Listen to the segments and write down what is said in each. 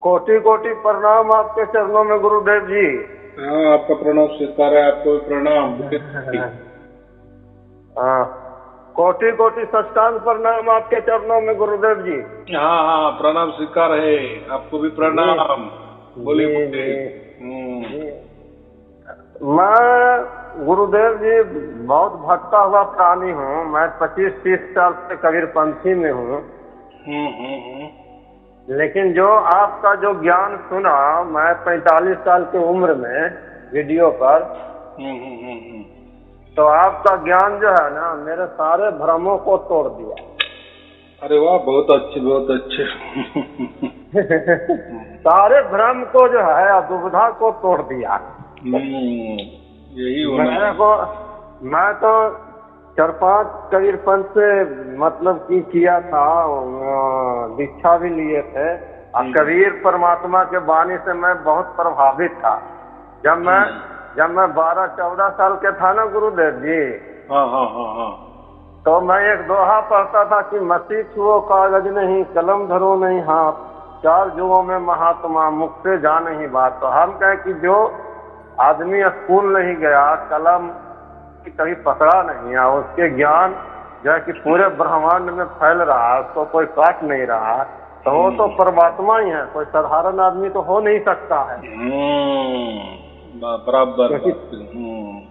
कोटि कोटि प्रणाम आपके चरणों में गुरुदेव जी। हाँ, आपका प्रणाम स्वीकार है। आपको प्रणाम। हाँ, कोटि कोटि साष्टांग प्रणाम आपके चरणों में गुरुदेव जी। हाँ हाँ, प्रणाम स्वीकार है। आपको भी प्रणाम। बोलिए जी बोलिए। जी। मैं गुरुदेव जी बहुत भटका हुआ प्राणी हूँ। मैं 25-30 साल से कबीरपंथी में हूँ। हम्म। लेकिन जो आपका जो ज्ञान सुना मैं 45 साल की उम्र में वीडियो पर, तो आपका ज्ञान जो है ना मेरे सारे भ्रमों को तोड़ दिया। अरे वाह, बहुत अच्छे बहुत अच्छे। सारे भ्रम को जो है दुविधा को तोड़ दिया। यही होना है। मैं तो 4-5 कबीरपंथ से मतलब की किया था, दीक्षा भी लिए थे। और कबीर परमात्मा के वाणी से मैं बहुत प्रभावित था। जब मैं 12-14 साल के था ना गुरुदेव जी। हाँ हाँ हाँ हाँ। तो मैं एक दोहा पढ़ता था कि मसीह छुओ कागज नहीं, कलम धरो नहीं हाथ, 4 युगों में महात्मा, मुख से जा नहीं बात। तो हम कहें कि जो आदमी स्कूल नहीं गया, कलम कभी पकड़ा नहीं है, उसके ज्ञान जो है कि पूरे ब्रह्मांड में फैल रहा है, उसको कोई काट नहीं रहा, तो वो तो परमात्मा ही है, कोई साधारण आदमी तो हो नहीं सकता है। बराबर।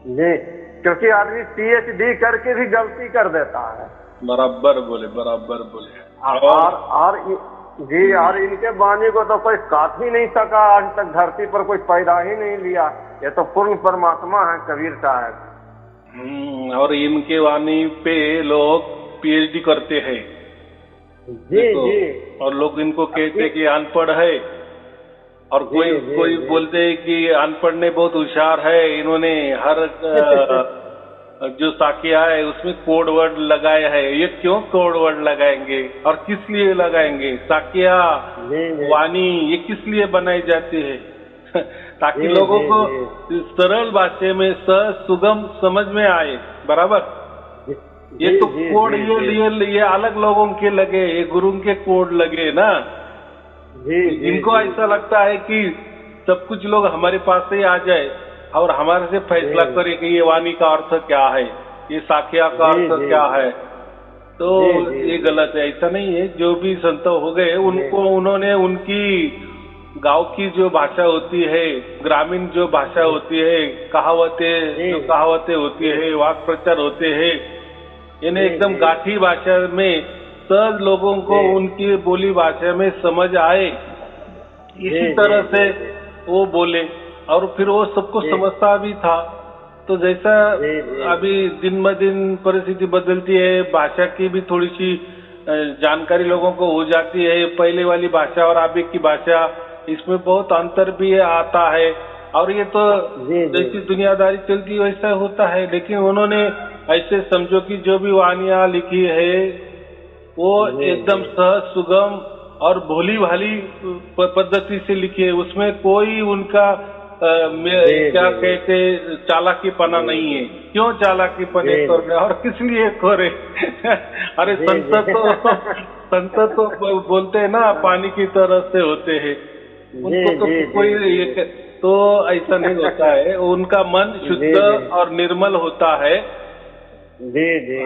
जी, क्योंकि आदमी PhD करके भी गलती कर देता है। बराबर बोले, बराबर बोले। और इनके वाणी को तो कोई काट ही नहीं सका आज तक, धरती पर कोई पैदा ही नहीं लिया। ये तो पूर्ण परमात्मा है कबीर साहब। और इनके वाणी पे लोग PhD करते हैं। जी जी। और लोग इनको कहते हैं कि अनपढ़ है, और कोई बोलते हैं कि अनपढ़ ने बहुत होशियार है, इन्होंने हर जो साखिया है उसमें कोड वर्ड लगाया है। ये क्यों कोड वर्ड लगाएंगे और किस लिए लगाएंगे? साखिया वाणी ये किस लिए बनाई जाती है? ताकि लोगों को सरल भाषा में सुगम समझ में आए। बराबर। ये तो कोड ये अलग लोगों के लगे, ये गुरु के कोड लगे ना। इनको ऐसा लगता है कि सब कुछ लोग हमारे पास से आ जाए और हमारे से फैसला करे कि ये वाणी का अर्थ क्या है, ये साखिया का अर्थ क्या है। तो ये गलत है, ऐसा नहीं है। जो भी संत हो गए उन्होंने उनकी गांव की जो भाषा होती है, ग्रामीण जो भाषा होती है, कहावतें होती है, वाक प्रचार होते हैं, इन्हें एकदम गाठी भाषा में सब लोगों को उनकी बोली भाषा में समझ आए, इसी तरह से वो बोले। और फिर वो सबको समझता भी था। तो जैसा अभी दिन ब दिन परिस्थिति बदलती है, भाषा की भी थोड़ी सी जानकारी लोगों को हो जाती है। पहले वाली भाषा और अभी की भाषा, इसमें बहुत अंतर भी आता है। और ये तो जैसी दुनियादारी चलती है वैसा होता है। लेकिन उन्होंने ऐसे समझो कि जो भी वाणियां लिखी है वो एकदम सहज सुगम और भोली भाली पद्धति से लिखी है। उसमें कोई उनका क्या कहते चालाकीपना नहीं है। क्यों चालाकीपने करे और किस लिए करे? अरे संत तो बोलते हैं ना, पानी की तरह से होते हैं। उनको तो कोई तो ऐसा नहीं होता है। उनका मन शुद्ध और निर्मल होता है।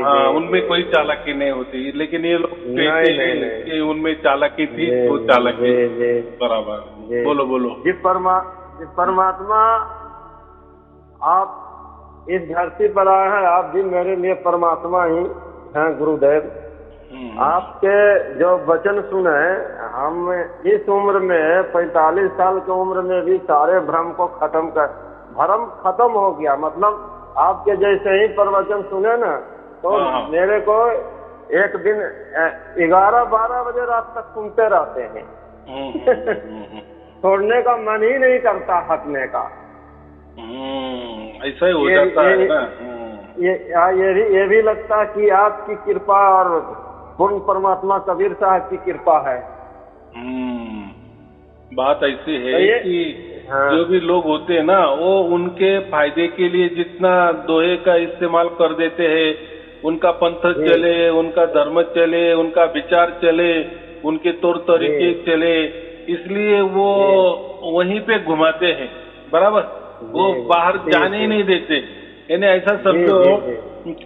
हाँ, उनमें कोई चालाकी नहीं होती। लेकिन ये लोग कहते हैं कि उनमें चालाकी थी, तो चालाकी। बराबर। बोलो। जी परमात्मा आप इस धरती पर आए हैं, आप भी मेरे लिए परमात्मा ही हैं गुरुदेव। आपके जो वचन सुने, हम इस उम्र में 45 साल की उम्र में भी सारे भ्रम खत्म हो गया। मतलब आपके जैसे ही प्रवचन सुने ना, तो मेरे को एक दिन 11-12 बजे रात तक सुनते रहते हैं। छोड़ने का मन ही नहीं करता, हटने का। ऐसा ही हो जाता है ना। ये भी लगता है कि आपकी कृपा और पूर्ण परमात्मा कबीर साहब की कृपा है। बात ऐसी है कि जो भी लोग होते हैं ना, वो उनके फायदे के लिए जितना दोहे का इस्तेमाल कर देते हैं, उनका पंथ चले, उनका धर्म चले, उनका विचार चले, उनके तौर तरीके चले, इसलिए वो वहीं पे घुमाते हैं, बराबर। वो बाहर जाने ही नहीं देते। यानी ऐसा समझो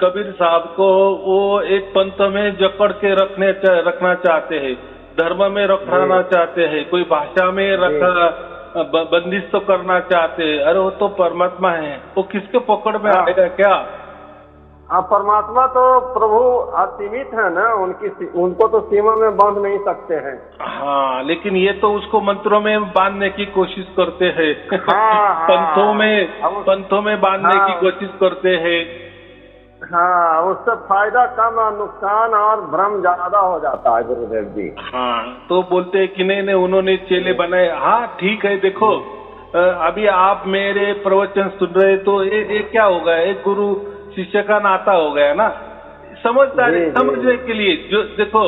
कबीर साहब को वो एक पंथ में जकड़ के रखना चाहते हैं, धर्म में रखना चाहते हैं, कोई भाषा में बंदिश तो करना चाहते हैं। अरे वो तो परमात्मा है, वो किसके पकड़ में आएगा क्या? परमात्मा तो प्रभु असीमित है ना, उनको तो सीमा में बांध नहीं सकते हैं। हाँ, लेकिन ये तो उसको मंत्रों में बांधने की कोशिश करते हैं। हाँ, पंथों में बांधने की कोशिश करते हैं। हाँ, उससे फायदा कम और नुकसान और भ्रम ज्यादा हो जाता है गुरुदेव जी। हाँ, तो बोलते हैं कि नहीं उन्होंने चेले बनाए। हाँ ठीक है, देखो अभी आप मेरे प्रवचन सुन रहे तो ये क्या होगा, एक गुरु शिष्य का नाता हो गया ना, समझने के लिए। जो देखो,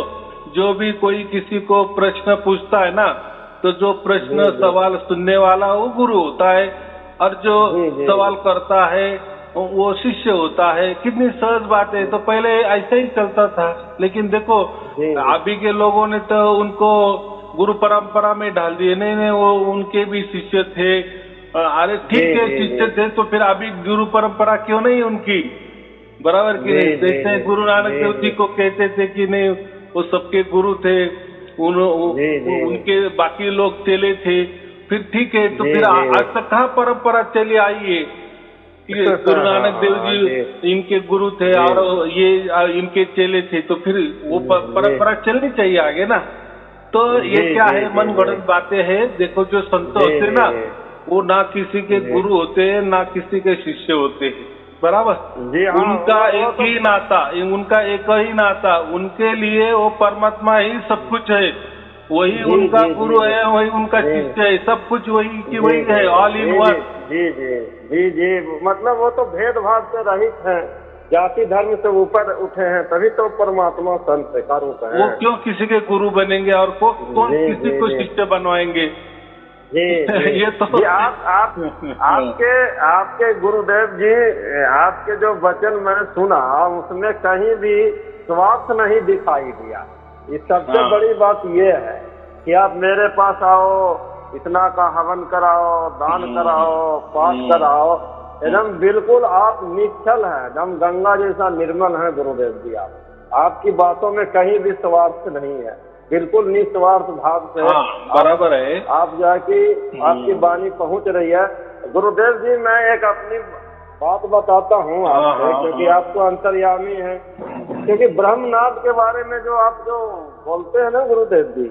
जो भी कोई किसी को प्रश्न पूछता है ना, तो जो प्रश्न सवाल सुनने वाला वो गुरु होता है, और जो सवाल करता है वो शिष्य होता है। कितनी सहज बात है। तो पहले ऐसा ही चलता था, लेकिन देखो अभी के लोगों ने तो उनको गुरु परंपरा में डाल दिए। नहीं, वो उनके भी शिष्य थे। अरे ठीक है, शिष्य थे तो फिर अभी गुरु परंपरा क्यों नहीं उनकी, बराबर की नहीं? जैसे गुरु नानक देव जी को कहते थे कि नहीं वो सबके गुरु थे, उनके बाकी लोग चेले थे। फिर ठीक है, तो फिर आज तक कहाँ परंपरा चली आई है कि गुरु नानक देव जी इनके गुरु थे और ये इनके चेले थे? तो फिर वो परंपरा चलनी चाहिए आगे ना। तो ये क्या है, मन गढ़ंत बातें हैं। देखो जो संत होते ना, वो ना किसी के गुरु होते हैं, ना किसी के शिष्य होते हैं, बराबर। उनका एक ही नाता, उनका एक ही नाता, उनके लिए वो परमात्मा ही सब कुछ है। वही उनका गुरु है, वही उनका शिष्य है, सब कुछ वही की वही है, ऑल इन वन। जी, मतलब वो तो भेदभाव से रहित है, जाति धर्म से ऊपर उठे हैं, तभी तो परमात्मा संत का रूप है। वो क्यों किसी के गुरु बनेंगे और कौन किसी को शिष्य बनवाएंगे? ये तो आपके गुरुदेव जी, आपके जो वचन मैंने सुना उसमें कहीं भी स्वार्थ नहीं दिखाई दिया। ये सबसे बड़ी बात ये है कि आप मेरे पास आओ, इतना का हवन कराओ, दान कराओ, पाठ कराओ, एकदम बिल्कुल आप निश्चल हैं, एकदम गंगा जैसा निर्मल है गुरुदेव जी। आपकी बातों में कहीं भी स्वार्थ नहीं है, बिल्कुल निस्वार्थ भाव से बराबर है। आप जो है कि आपकी वाणी पहुंच रही है। गुरुदेव जी, मैं एक अपनी बात बताता हूँ आपको, क्योंकि आप तो अंतर्यामी हैं। क्योंकि ब्रह्मनाथ के बारे में जो आप जो बोलते हैं ना गुरुदेव जी,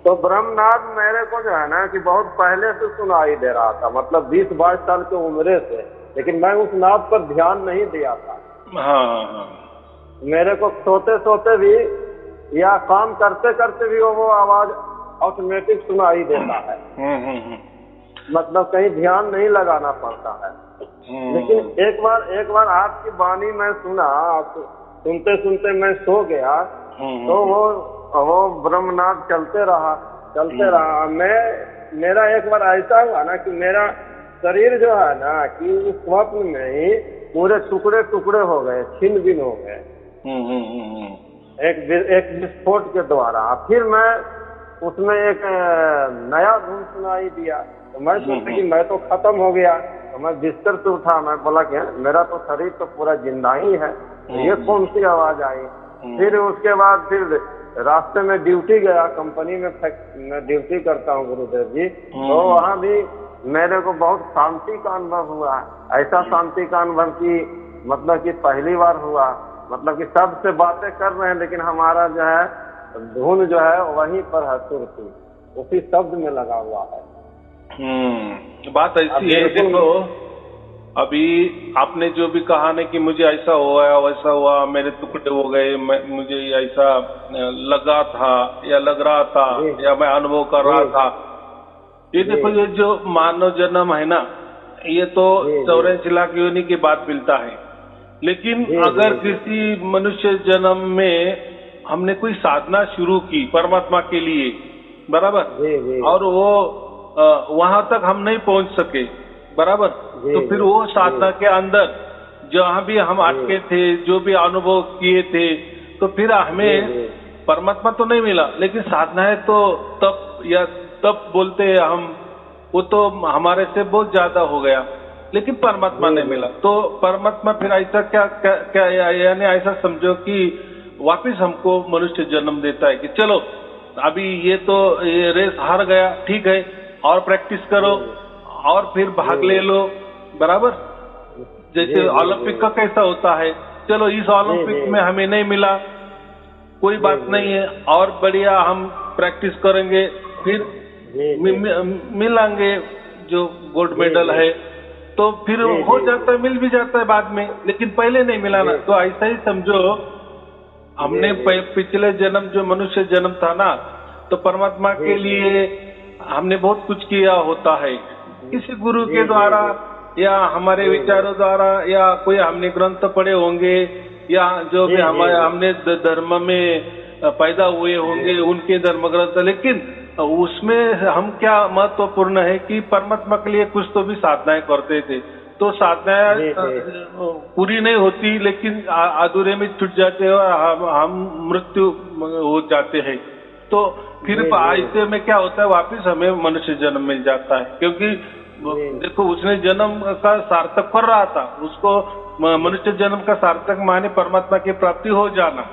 तो ब्रह्मनाथ मेरे को जो है ना कि बहुत पहले से सुनाई दे रहा था, मतलब 20-22 साल की उम्र से, लेकिन मैं उस नाथ पर ध्यान नहीं दिया था। मेरे को सोते सोते भी या काम करते करते भी वो आवाज ऑटोमेटिक सुनाई देता है, मतलब कहीं ध्यान नहीं लगाना पड़ता है। लेकिन एक बार आपकी वाणी मैं सुना, सुनते सुनते मैं सो गया, तो वो ब्रह्मनाथ चलते रहा। मेरा एक बार ऐसा हुआ ना कि मेरा शरीर जो है ना कि उस स्वप्न में ही पूरे टुकड़े टुकड़े हो गए, छिन्न भिन्न हो गए, एक विस्फोट के द्वारा। फिर मैं उसमें एक नया धुन सुनाई दिया, तो मैं सोचा कि मैं तो खत्म हो गया। तो मैं बिस्तर से उठा, मैं बोला कि मेरा तो शरीर तो पूरा जिंदा ही है, ये कौन सी आवाज आई? फिर उसके बाद फिर रास्ते में ड्यूटी गया, कंपनी में मैं ड्यूटी करता हूँ गुरुदेव जी, तो वहाँ भी मेरे को बहुत शांति का अनुभव हुआ। ऐसा शांति का अनुभव की मतलब कि पहली बार हुआ, मतलब कि सबसे बातें कर रहे हैं, लेकिन हमारा जो है धुन जो है वहीं पर है, सुरती उसी शब्द में लगा हुआ है। बात ऐसी है, देखो अभी आपने जो भी कहा ना कि मुझे ऐसा हुआ वैसा हुआ, मेरे टुकड़े हो गए, मुझे ऐसा लगा था या लग रहा था या मैं अनुभव कर रहा था। ये देखो, ये जो मानव जन्म है ना, ये तो 84 लाख योनि के बाद मिलता है। लेकिन अगर किसी मनुष्य जन्म में हमने कोई साधना शुरू की परमात्मा के लिए, बराबर, और वो वहां तक हम नहीं पहुंच सके, बराबर, तो फिर वो साधना के अंदर जहाँ भी हम अटके थे, जो भी अनुभव किए थे, तो फिर हमें परमात्मा तो नहीं मिला, लेकिन साधना है तो तप या तप बोलते हैं हम, वो तो हमारे से बहुत ज्यादा हो गया, लेकिन परमात्मा नहीं मिला। तो परमात्मा फिर ऐसा क्या यानी ऐसा समझो कि वापिस हमको मनुष्य जन्म देता है कि चलो अभी ये रेस हार गया, ठीक है, और प्रैक्टिस करो और फिर भाग ले लो, बराबर। जैसे ओलंपिक का कैसा होता है, चलो इस ओलंपिक में हमें नहीं मिला, कोई बात नहीं है, और बढ़िया हम प्रैक्टिस करेंगे, फिर मिलेंगे जो गोल्ड मेडल है, तो फिर हो जाता है, मिल भी जाता है बाद में, लेकिन पहले नहीं मिला ना। तो ऐसा ही समझो, हमने पिछले जन्म जो मनुष्य जन्म था ना, तो परमात्मा के लिए हमने बहुत कुछ किया होता है, किसी गुरु के द्वारा या हमारे विचारों द्वारा, या कोई हमने ग्रंथ पढ़े होंगे, या जो भी हमने धर्म में पैदा हुए होंगे उनके धर्म ग्रंथ, लेकिन उसमें हम क्या महत्वपूर्ण है कि परमात्मा के लिए कुछ तो भी साधनाएं करते थे। तो साधनाएं पूरी नहीं होती, लेकिन अधूरे में छूट जाते हैं और हम मृत्यु हो जाते हैं। तो फिर ऐसे में क्या होता है, वापिस हमें मनुष्य जन्म मिल जाता है, क्योंकि देखो उसने जन्म का सार्थक कर रहा था, उसको मनुष्य जन्म का सार्थक माने परमात्मा की प्राप्ति हो जाना,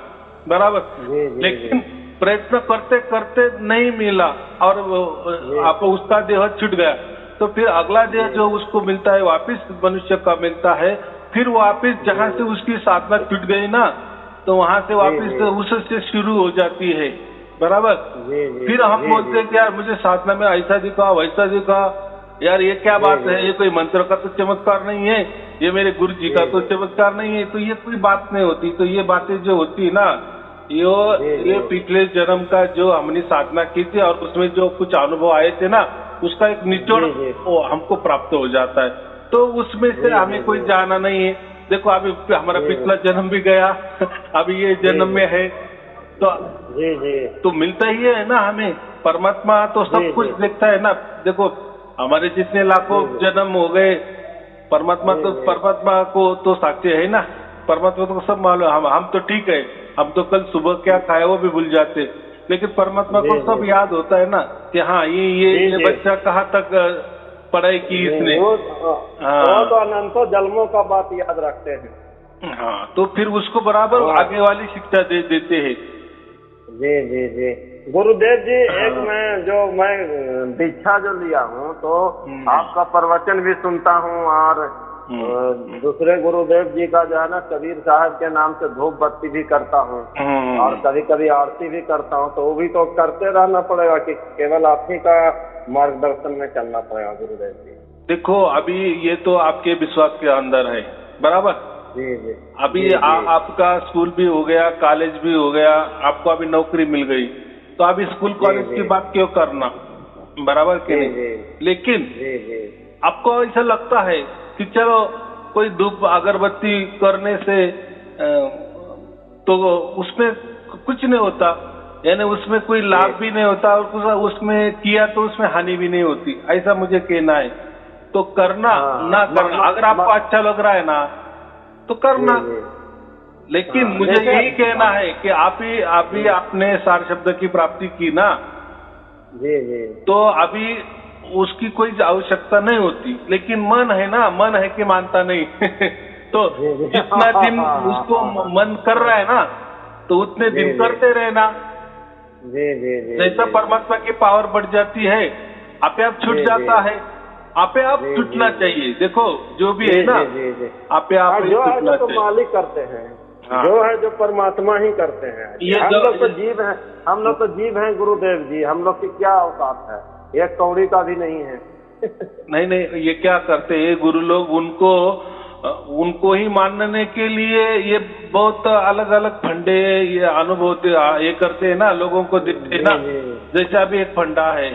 बराबर। लेकिन प्रयत्न करते करते नहीं मिला और आप उसका देह छूट गया, तो फिर अगला देह जो उसको मिलता है वापिस मनुष्य का मिलता है, फिर वापिस जहाँ से उसकी साधना छूट गई ना, तो वहां से वापिस उससे शुरू हो जाती है, बराबर। फिर हम बोलते हैं कि यार मुझे साधना में ऐसा दिखा वैसा दिखा, यार ये क्या बात है, ये कोई मंत्र का तो चमत्कार नहीं है, ये मेरे गुरु जी का तो चमत्कार नहीं है, तो ये कोई बात नहीं होती। तो ये बातें जो होती ना, ये पिछले जन्म का जो हमने साधना की थी और उसमें जो कुछ अनुभव आए थे ना, उसका एक निचोड़ हमको प्राप्त हो जाता है। तो उसमें से हमें कोई जाना नहीं है। देखो अभी हमारा पिछला जन्म भी गया, अभी ये जन्म में है, तो मिलता ही है ना हमें। परमात्मा तो सब कुछ देखता है ना। देखो हमारे जितने लाखों जन्म हो गए, परमात्मा को तो साक्षी है ना, परमात्मा को सब मालूम। हम तो ठीक है, हम तो कल सुबह क्या खाया वो भी भूल जाते, लेकिन परमात्मा को सब याद होता है ना कि हाँ ये बच्चा कहाँ तक पढ़ाई की इसने। वो तो अनंतों जन्मों का बात याद रखते हैं। हाँ, तो फिर उसको बराबर आगे वाली शिक्षा दे देते हैं। जी गुरुदेव जी, एक मैं दीक्षा जो लिया हूँ, तो आपका प्रवचन भी सुनता हूँ और दूसरे गुरुदेव जी का जो है ना, कबीर साहब के नाम से धूप बत्ती भी करता हूँ और कभी कभी आरती भी करता हूँ। तो वो भी तो करते रहना पड़ेगा कि केवल आप ही का मार्गदर्शन में चलना पड़ेगा गुरुदेव जी? देखो अभी ये तो आपके विश्वास के अंदर है, बराबर। जी अभी आपका स्कूल भी हो गया, कॉलेज भी हो गया, आपको अभी नौकरी मिल गई, तो अभी स्कूल कॉलेज की बात क्यों करना, बराबर के नहीं। लेकिन आपको ऐसा लगता है कि चलो कोई धूप अगरबत्ती करने से तो उसमें कुछ नहीं होता, यानी उसमें कोई लाभ भी नहीं होता और उसमें किया तो उसमें हानि भी नहीं होती, ऐसा मुझे कहना है। तो करना ना करना, अगर आपको अच्छा लग रहा है ना तो करना, लेकिन मुझे यही कहना है कि आप ही आपने सार शब्द की प्राप्ति की ना, तो अभी उसकी कोई आवश्यकता नहीं होती। लेकिन मन है ना, मन है कि मानता नहीं तो जितना दिन उसको मन कर रहा है ना, तो उतने दिन करते रहना। जैसा परमात्मा की पावर बढ़ जाती है, आपे आप छूट जाता है, आपे आप छूटना चाहिए। देखो जो भी है ना, आपे आप जो है तो मालिक करते हैं, जो है जो परमात्मा ही करते हैं। हम लोग तो जीव हैं, हम लोग तो जीव हैं गुरुदेव जी, हम लोग की क्या औकात है, एक कौड़ी का भी नहीं है नहीं, ये क्या करते हैं गुरु लोग, उनको ही मानने के लिए ये बहुत अलग अलग फंडे ये अनुभव ये करते हैं ना, लोगों को देते हैं ना। जैसे अभी एक फंडा है,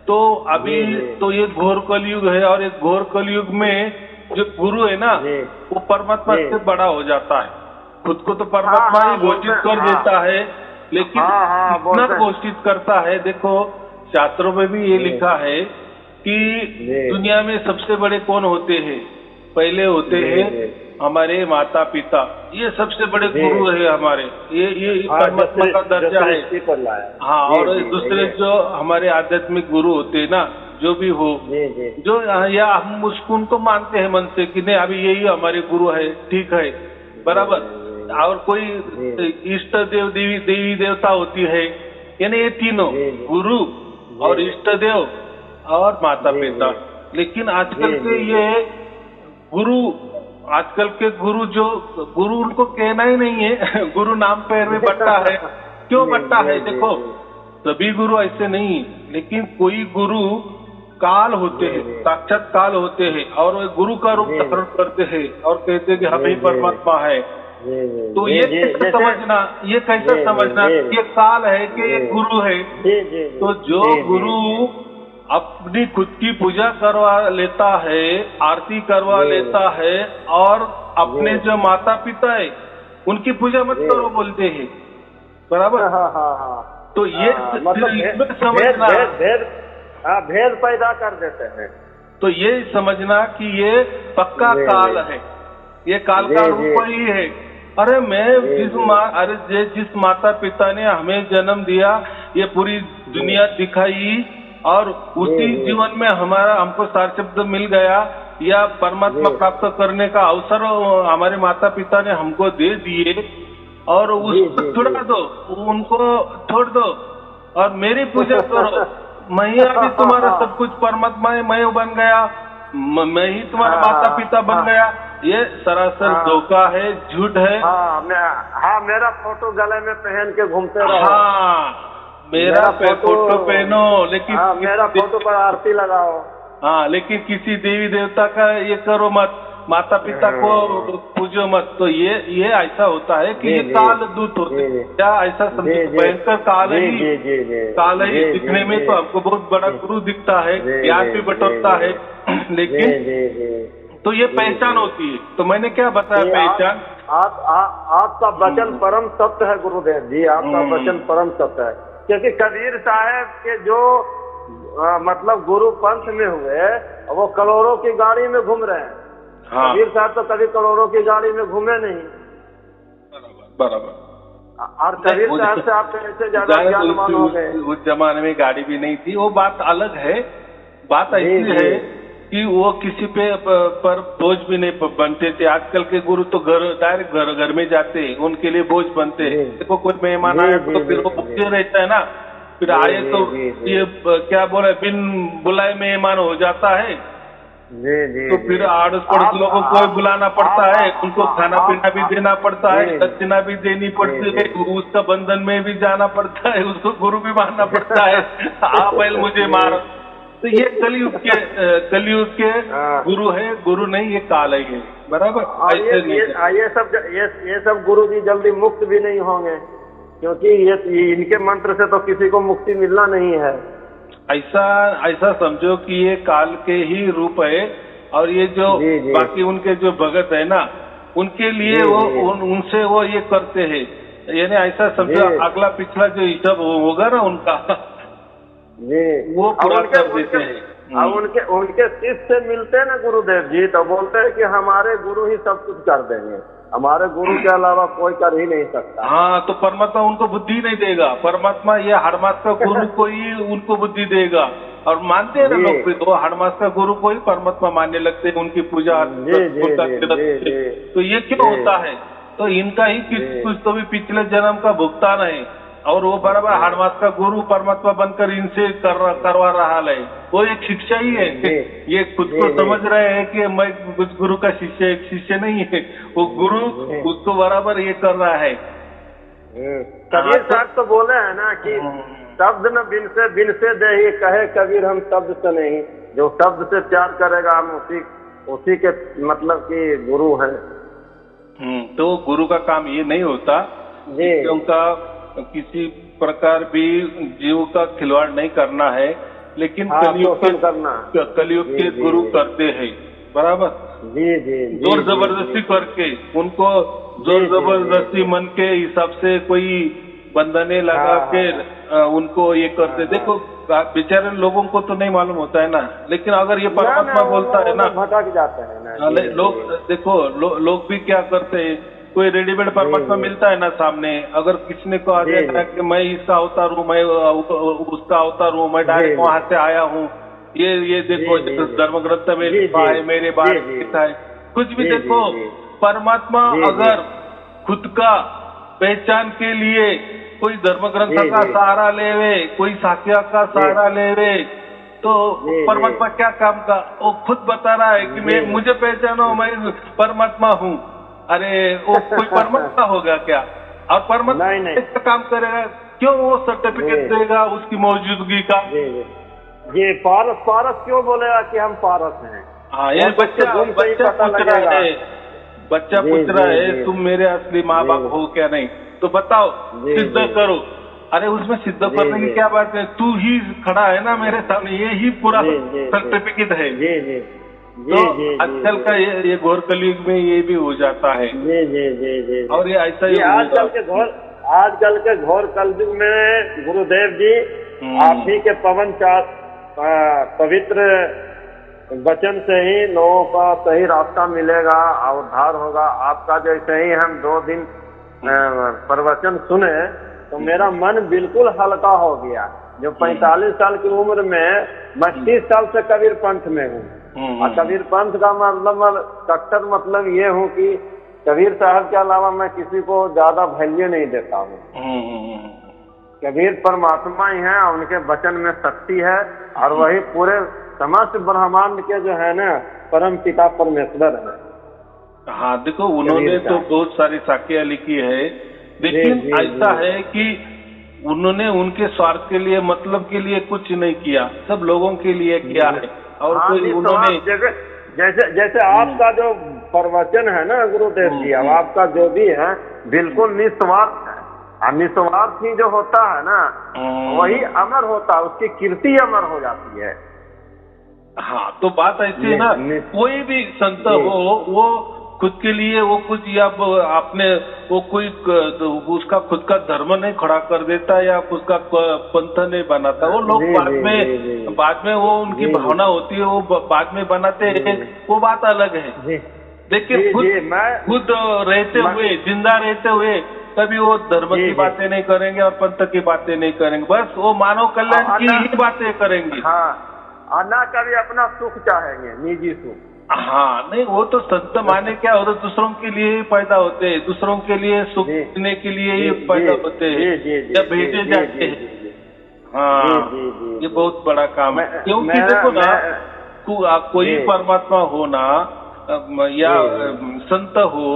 तो अभी तो ये घोर कलयुग है, और एक घोर कलयुग में जो गुरु है ना, वो परमात्मा से बड़ा हो जाता है। खुद को तो परमात्मा ही घोषित कर देता है, लेकिन कितना घोषित करता है। देखो शास्त्रों में भी ये लिखा है कि दुनिया में सबसे बड़े कौन होते हैं, पहले होते हैं हमारे माता पिता, ये सबसे बड़े गुरु है हमारे। ये परमात्मा का दर्जा है। हाँ, और दूसरे जो हमारे आध्यात्मिक गुरु होते हैं ना, जो भी हो, जो या हम उसको उनको मानते हैं मन से कि नहीं अभी यही हमारे गुरु है, ठीक है, बराबर। और कोई इष्ट देव देवी देवता होती है, यानी ये तीनों गुरु और इष्ट देव और माता पिता। लेकिन आजकल के ये गुरु, आजकल के गुरु जो गुरु उनको कहना ही नहीं है, गुरु नाम पैर में बंटा है। क्यों बंटा है? देखो, सभी गुरु ऐसे नहीं, लेकिन कोई गुरु काल होते हैं, साक्षात काल होते हैं, और वे गुरु का रूप धारण करते हैं और कहते हैं कि हम ही परमात्मा है। तो ये कैसे समझना, ये कैसे समझना ये काल है कि ये गुरु है? तो जो गुरु अपनी खुद की पूजा करवा लेता है, आरती करवा लेता है, और अपने जो माता पिता है उनकी पूजा मत करो बोलते हैं, बराबर। तो ये मतलब समझना, भेद पैदा कर देते हैं। तो ये समझना कि ये पक्का काल है, ये काल का रूप ही है। अरे जिस माता पिता ने हमें जन्म दिया, ये पूरी दुनिया दिखाई, और उसी जीवन में हमको सार शब्द मिल गया, या परमात्मा प्राप्त करने का अवसर हमारे माता पिता ने हमको दे दिए, और उसको छुड़ा दो, उनको छोड़ दो और मेरी पूजा करो। मैं ही अभी तुम्हारा सब कुछ, परमात्मा है, मैं बन गया, मैं ही तुम्हारा माता पिता बन गया। ये सरासर धोखा है, झूठ है। मेरा फोटो गले में पहन के घूमते रहो। मेरा फोटो पहनो, लेकिन मेरा फोटो पर आरती लगाओ। लेकिन किसी देवी देवता का ये करो मत, माता पिता को पूजो मत। तो ये ऐसा होता है कि ये काल दूत होते हैं, क्या ऐसा समझो, भयंकर काल ही दिखने में तो हमको बहुत बड़ा गुरु दिखता है, ज्ञान भी बटोरता है, लेकिन तो ये पहचान होती है। तो मैंने क्या बताया पहचान? आपका वचन परम सत्य है गुरुदेव जी, आपका वचन परम सत्य है। क्योंकि कबीर साहब के जो मतलब गुरु पंथ में हुए, वो करोड़ों की गाड़ी में घूम रहे हैं। कबीर साहब तो कभी करोड़ों की गाड़ी में घूमे नहीं। बराबर। और कबीर साहब से आप कैसे ज्यादा ज्ञानवान हो गए? उस जमाने में गाड़ी भी नहीं थी, वो बात अलग है। बात ऐसी है कि वो किसी पर बोझ भी नहीं बनते थे। आजकल के गुरु तो डायरेक्ट घर में जाते हैं, उनके लिए बोझ बनते हैं। देखो कोई मेहमान आए तो फिर वो भूखे रहता है ना, फिर आए तो ये क्या बोले, बिन बुलाए मेहमान हो जाता है। तो फिर आड़ोस पड़ोस लोगों को बुलाना पड़ता है, उनको खाना पीना भी देना पड़ता है, दक्षिणा भी देनी पड़ती है, उसका बंधन में भी जाना पड़ता है, उसको गुरु भी मानना पड़ता है। आप बैल मुझे मार। तो ये कलयुग के गुरु है, गुरु नहीं, ये काल है, बराबर। ये सब गुरु जी जल्दी मुक्त भी नहीं होंगे, क्योंकि ये इनके मंत्र से तो किसी को मुक्ति मिलना नहीं है। ऐसा समझो कि ये काल के ही रूप है, और ये जो बाकी उनके जो भगत है ना, उनके लिए उनसे वो ये करते हैं। यानी ऐसा समझो, अगला पिछला जो हिसाब होगा ना उनका, वो पूरा कर देते हैं। अब उनके शिष्य मिलते हैं ना गुरुदेव जी, तो बोलते हैं कि हमारे गुरु ही सब कुछ कर देंगे, हमारे गुरु के अलावा कोई कर ही नहीं सकता। तो परमात्मा उनको बुद्धि नहीं देगा। परमात्मा ये हरमास का गुरु को ही उनको बुद्धि देगा, और मानते हैं ना लोग भी, तो हरमास का गुरु को ही परमात्मा मानने लगते हैं, उनकी पूजा करते लगते। तो ये क्यों होता है? तो इनका ही कुछ तो भी पिछले जन्म का भुगतान है, और वो बराबर हरमास का गुरु परमात्मा बनकर इनसे करवा रहा है। वो एक शिक्षा ही है। ये खुद को समझ रहे हैं कि मैं कुछ गुरु का शिष्य, एक शिष्य नहीं है, वो गुरु उसको बराबर ये कर रहा है। कबीर साहब तो बोले है ना कि शब्द न बिन से दे ही, कहे कबीर हम शब्द से नहीं। जो शब्द से प्यार करेगा हम उसी के मतलब कि गुरु हैं। तो गुरु का काम ये नहीं होता कि उनका किसी प्रकार भी जीव का खिलवाड़ नहीं करना है, लेकिन कलयुग के गुरु करते हैं, बराबर। जोर जबरदस्ती करके उनको जोर जबरदस्ती मन के हिसाब से कोई बंधने लगा के उनको ये करते। देखो बेचारे लोगों को तो नहीं मालूम होता है ना, लेकिन अगर ये परमात्मा बोलता है ना, भटक जाते हैं ना। लोग देखो लोग भी क्या करते हैं, कोई रेडीमेड परमात्मा मिलता है ना सामने, अगर किसी को आ जाता है कि मैं इसका अवतार हूँ, मैं उसका अवतार हूँ, मैं डायरेक्ट वहां से आया हूँ, ये देखो धर्म ग्रंथ में लिखा है, मेरे बारे में लिखा है, कुछ भी देखो। परमात्मा अगर खुद का पहचान के लिए कोई धर्म ग्रंथ का सहारा लेवे, कोई साक्ष्य का सहारा लेवे, तो परमात्मा क्या काम का, वो खुद बता रहा है कि मुझे पहचानो, मैं परमात्मा हूँ। अरे वो कोई परमात्मा होगा क्या? और परमात्मा ऐसा काम करेगा क्यों? वो सर्टिफिकेट देगा उसकी मौजूदगी का। ये पारस क्यों बोलेगा कि हम पारस हैं? हाँ, ये बच्चा पूछ रहा है तुम मेरे असली माँ बाप हो क्या? नहीं तो बताओ, सिद्ध करो। अरे उसमें सिद्ध करने की क्या बात है? तू ही खड़ा है ना मेरे सामने, ये ही पूरा सर्टिफिकट है। तो आजकल का ये घोर कलयुग में ये भी हो जाता है। और ये ऐसा ही आजकल के घोर कलयुग में गुरुदेव जी आप ही के पवित्र वचन से ही लोगों का सही रास्ता मिलेगा, उद्धार होगा। आपका जैसे ही हम 2 दिन प्रवचन सुने तो मेरा मन बिल्कुल हल्का हो गया। जो 45 साल की उम्र में मैं 30 साल से कबीर पंथ में हूँ, और कबीर पंथ का मतलब डॉक्टर मतलब ये हूँ कि कबीर साहब के अलावा मैं किसी को ज्यादा वैल्यू नहीं देता हूँ। कबीर परमात्मा ही है, उनके वचन में शक्ति है, और वही पूरे समस्त ब्रह्मांड के जो है ना परम पिता परमेश्वर है। हाँ देखो, उन्होंने तो बहुत सारी साक्ष्य लिखी है, लेकिन ऐसा है कि उन्होंने उनके स्वार्थ के लिए, मतलब के लिए कुछ नहीं किया, सब लोगों के लिए किया है। और कोई उन्होंने जैसे आपका जो प्रवचन है ना गुरुदेव जी, अब आपका जो भी है बिल्कुल निस्वार्थ है। निस्वार्थ ही जो होता है ना वही अमर होता है, उसकी कीर्ति अमर हो जाती है। हाँ, तो बात ऐसी है ना, कोई भी संत हो वो खुद के लिए वो कुछ, या आपने वो कोई उसका खुद का धर्म नहीं खड़ा कर देता या उसका पंथ नहीं बनाता। वो लोग बाद में वो उनकी भावना होती है, वो बाद में बनाते हैं, वो बात अलग है। लेकिन खुद रहते हुए, जिंदा रहते हुए कभी वो धर्म की बातें नहीं करेंगे और पंथ की बातें नहीं करेंगे, बस वो मानव कल्याण की ही बातें करेंगे। हाँ, ना कभी अपना सुख चाहेंगे, निजी सुख। हाँ नहीं, वो तो संत माने क्या होता, दूसरों के लिए ही पैदा होते हैं, दूसरों के लिए सुख देने के लिए ही पैदा होते हैं या भेजे जाते हैं। हाँ, ये बहुत बड़ा काम है। क्योंकि देखो ना, कोई परमात्मा हो ना या संत हो,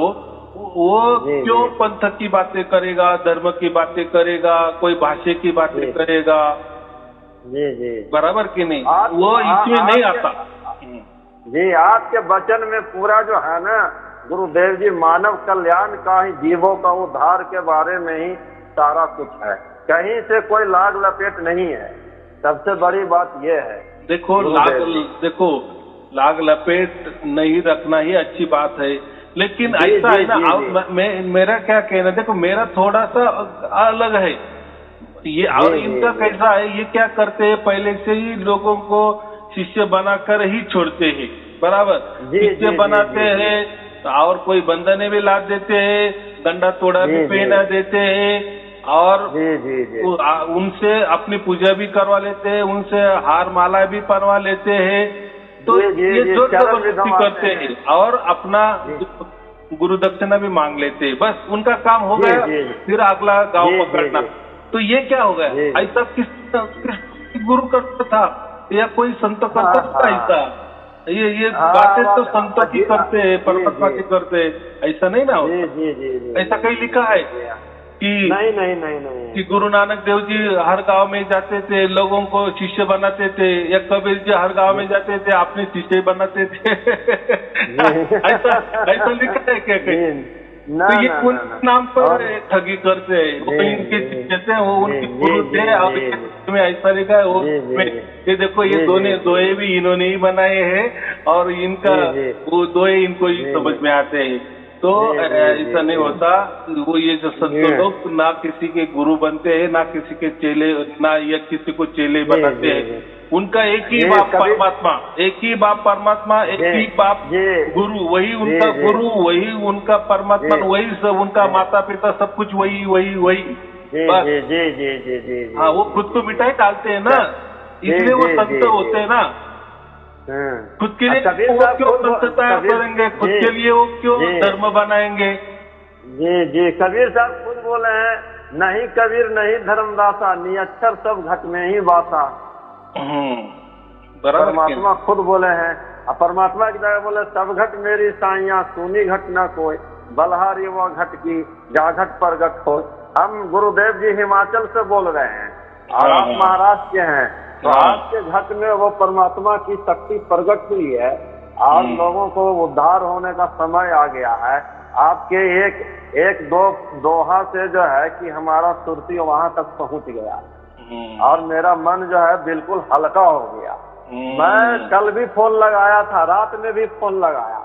वो क्यों पंथ की बातें करेगा, धर्म की बातें करेगा, कोई भाषा की बातें करेगा? बराबर कि नहीं? वो इसमें नहीं आता। जी, आपके वचन में पूरा जो है ना गुरुदेव जी, मानव कल्याण का ही, जीवों का उद्धार के बारे में ही सारा कुछ है, कहीं से कोई लाग लपेट नहीं है। सबसे बड़ी बात यह है। देखो लाग लपेट नहीं रखना ही अच्छी बात है, लेकिन ऐसा है ना, मेरा क्या कहना, देखो मेरा थोड़ा सा अलग है ये, और इनका कैसा है, ये क्या करते हैं, पहले से ही लोगों को शिष्य बनाकर ही छोड़ते हैं। बराबर, शिष्य बनाते हैं और कोई बंधने भी ला देते हैं, डंडा तोड़ा भी पहना देते हैं, और उनसे अपनी पूजा भी करवा लेते हैं, उनसे हार माला भी पहनवा लेते हैं। तो ये जोर जबरदस्ती करते हैं और अपना गुरु दक्षिणा भी मांग लेते हैं। बस उनका काम हो गया, फिर अगला गांव पकड़ना। तो ये क्या हो गया? ऐसा किस गुरु करता था या कोई संत करता था ऐसा? ये बातें तो संतों की करते हैं, परमात्मा की करते हैं, ऐसा नहीं ना होता। ऐसा कहीं लिखा है कि नहीं कि गुरु नानक देव जी हर गांव में जाते थे, लोगों को शिष्य बनाते थे, या कबीर जी हर गांव में जाते थे, अपने शिष्य बनाते थे? ऐसा लिखा है क्या कहीं? तो ये उन नाम पर ठगी करते हैं, वो इनके शिष्य हैं, वो उनके गुरु थे, और में ऐसा लिखा है वो, ये देखो ये दोए भी इन्होंने ही बनाए हैं, और इनका वो दोए इनको ही समझ में आते हैं। तो ऐसा नहीं होता। वो ये जो संत लोग ना किसी के गुरु बनते हैं, ना किसी के चेले, ना या किसी को चेले बनाते हैं। उनका एक ही बाप परमात्मा, एक ही बाप परमात्मा, एक ही बाप गुरु, वही उनका गुरु, वही उनका परमात्मा, वही सब उनका माता पिता, सब कुछ वही वही वही। बस हाँ, वो खुद को मिटाई डालते हैं ना, इसलिए वो संत होते हैं ना। खुद के लिए वो क्यों संतता करेंगे, खुद के लिए वो क्यों धर्म बनाएंगे। जी कबीर साहब खुद बोले हैं, नहीं कबीर नहीं धर्मदासा, निअक्षर सब घट में ही वासा। परमात्मा खुद बोले हैं। और परमात्मा की जगह बोले सब घट मेरी साइया, सुनी घट न कोई, बलहारी वो घट की जा घट पर घट हो। हम गुरुदेव जी हिमाचल से बोल रहे हैं और आप महाराष्ट्र के हैं, तो आपके घट में वो परमात्मा की शक्ति प्रकट हुई है और लोगों को उद्धार होने का समय आ गया है। आपके एक दो दोहा से जो है कि हमारा सुरती वहां तक पहुंच गया और मेरा मन जो है बिल्कुल हल्का हो गया। मैं कल भी फोन लगाया था, रात में भी फोन लगाया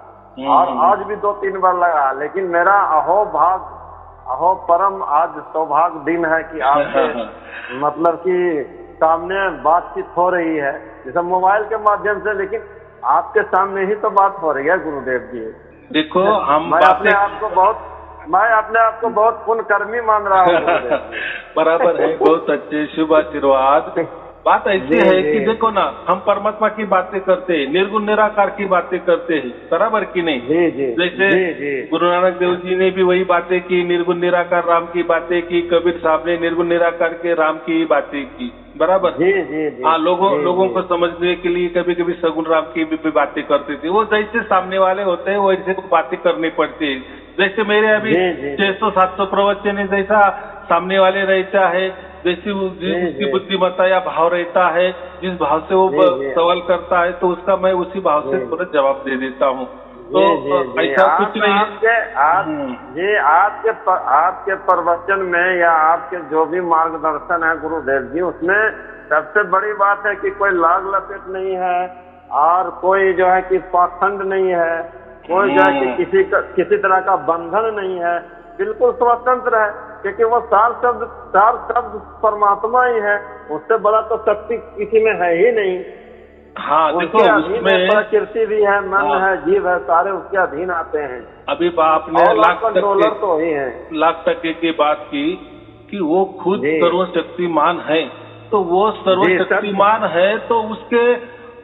और आज भी 2-3 बार लगाया, लेकिन मेरा अहो परम आज सौभाग्य दिन है कि आपसे मतलब कि सामने बातचीत हो रही है, जैसे मोबाइल के माध्यम से, लेकिन आपके सामने ही तो बात हो रही है गुरुदेव जी। देखो मैं अपने आप को बहुत पुण्यकर्मी मान रहा हूँ। बराबर है, बहुत अच्छे, शुभ आशीर्वाद। बात ऐसी है कि देखो ना, हम परमात्मा की बातें करते हैं, निर्गुण निराकार की बातें करते हैं, बराबर की नहीं। जैसे गुरु नानक देव जी ने भी वही बातें की, निर्गुण निराकार राम की बातें की, कबीर साहब ने निर्गुण निराकार के राम की बातें की, बराबर। हाँ, लोगों को समझने के लिए कभी कभी सगुण राम की भी बातें करते थे। वो जैसे सामने वाले होते हैं वैसे बातें करनी पड़ती है। जैसे मेरे अभी 600-700 प्रवचन है, जैसा सामने वाले रहता है, जैसी उसकी बुद्धिमत्ता या भाव रहता है, जिस भाव से वो सवाल करता है, तो उसका मैं उसी भाव से तुरंत जवाब दे देता हूँ। तो ऐसा कुछ नहीं है। आपके प्रवचन में या आपके जो भी मार्गदर्शन है गुरुदेव जी, उसमें सबसे बड़ी बात है कि कोई लाग लपेट नहीं है और कोई जो है कि पाखंड नहीं है, कोई जो है कि किसी तरह का बंधन नहीं है, बिल्कुल स्वतंत्र है, क्योंकि वो सार शब्द परमात्मा ही है, उससे बड़ा तो शक्ति किसी में है ही नहीं। हाँ, देखो उसमें प्रकृति भी है, मन है, जीव है, सारे उसके अधीन आते हैं। अभी आपने लाख टके की बात की कि वो खुद सर्वशक्तिमान है, तो वो सर्वशक्तिमान है तो उसके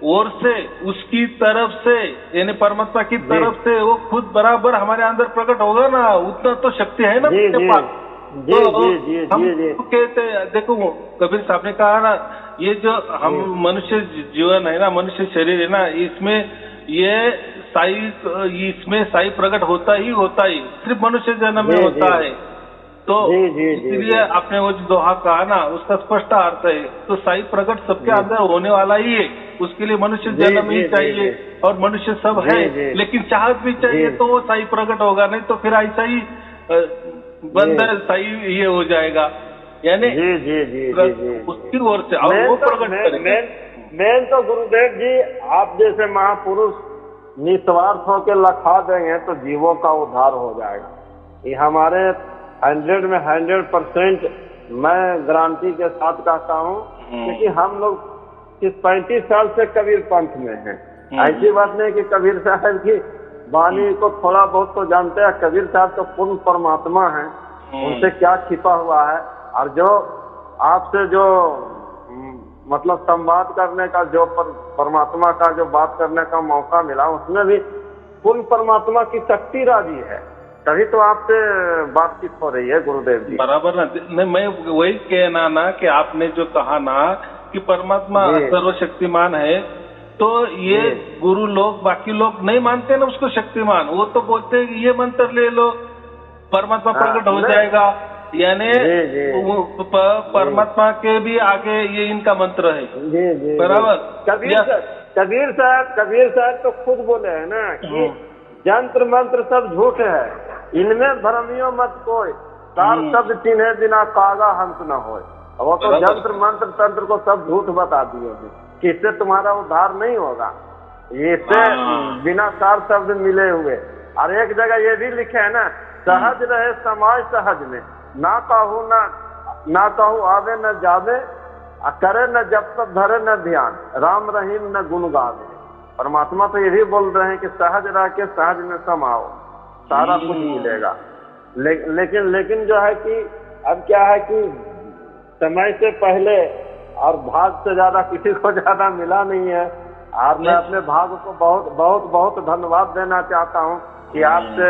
ओर से, उसकी तरफ से, यानी परमात्मा की तरफ से वो खुद बराबर हमारे अंदर प्रकट होगा ना, उतना तो शक्ति है ना उसके पास। हम कहते, देखो कबीर साहब ने कहा ना, ये जो हम मनुष्य जीवन है ना, मनुष्य शरीर है ना, इसमें साई प्रकट होता ही सिर्फ मनुष्य जन्म में होता है। तो इसलिए आपने वो जो दोहा कहा ना, उसका स्पष्ट अर्थ है, तो साई प्रकट सबके अंदर होने वाला ही है, उसके लिए मनुष्य जन्म ही चाहिए और मनुष्य सब है, लेकिन चाहत भी चाहिए तो वो साई प्रकट होगा, नहीं तो फिर ऐसा ही बंदर सही ये हो जाएगा, यानी उसकी ओर से और वो प्रकट करेंगे। मेन तो गुरुदेव जी आप जैसे महापुरुष निस्वार्थ होकर लखा देंगे तो जीवों का उद्धार हो जाएगा। ये हमारे 100 में 100% मैं गारंटी के साथ कहता हूँ, क्योंकि हम लोग इस 35 साल से कबीर पंथ में हैं। ऐसी बात नहीं कि कबीर साहब की वाणी को थोड़ा बहुत तो जानते हैं, कबीर साहब तो पूर्ण परमात्मा है, उनसे क्या छिपा हुआ है। और जो आपसे जो मतलब संवाद करने का, जो परमात्मा का जो बात करने का मौका मिला, उसमें भी पूर्ण परमात्मा की शक्ति राजी है, तभी तो आपसे बातचीत हो रही है गुरुदेव जी। बराबर ना, नहीं मैं वही कहना ना कि आपने जो कहा ना कि परमात्मा सर्वशक्तिमान है, तो ये गुरु लोग, बाकी लोग नहीं मानते ना उसको शक्तिमान, वो तो बोलते हैं ये मंत्र ले लो परमात्मा प्रकट हो जाएगा, यानी परमात्मा के भी आगे ये इनका मंत्र है। बराबर। कबीर साहब तो खुद बोले है ना कि यंत्र मंत्र सब झूठ है, इनमें भ्रमियो मत कोई, सार शब्द चिन्हे बिना कागा हंस न होए। वो तो यंत्र मंत्र तंत्र को सब झूठ बता दिए, किससे तुम्हारा उद्धार नहीं होगा, इससे बिना सार शब्द मिले हुए और एक जगह ये भी लिखे है ना, सहज रहे समाज सहज में, ना कहूँ आवे न जावे, करे न जब तक धरे न ध्यान, राम रहीम न गुण गावे। परमात्मा तो ये भी बोल रहे हैं कि सहज रह के सहज में समाओ, सारा कुछ मिलेगा। लेकिन जो है कि अब क्या है कि समय से पहले और भाग से ज्यादा किसी को ज्यादा मिला नहीं है। और मैं अपने भाग को बहुत बहुत बहुत धन्यवाद देना चाहता हूँ कि आपसे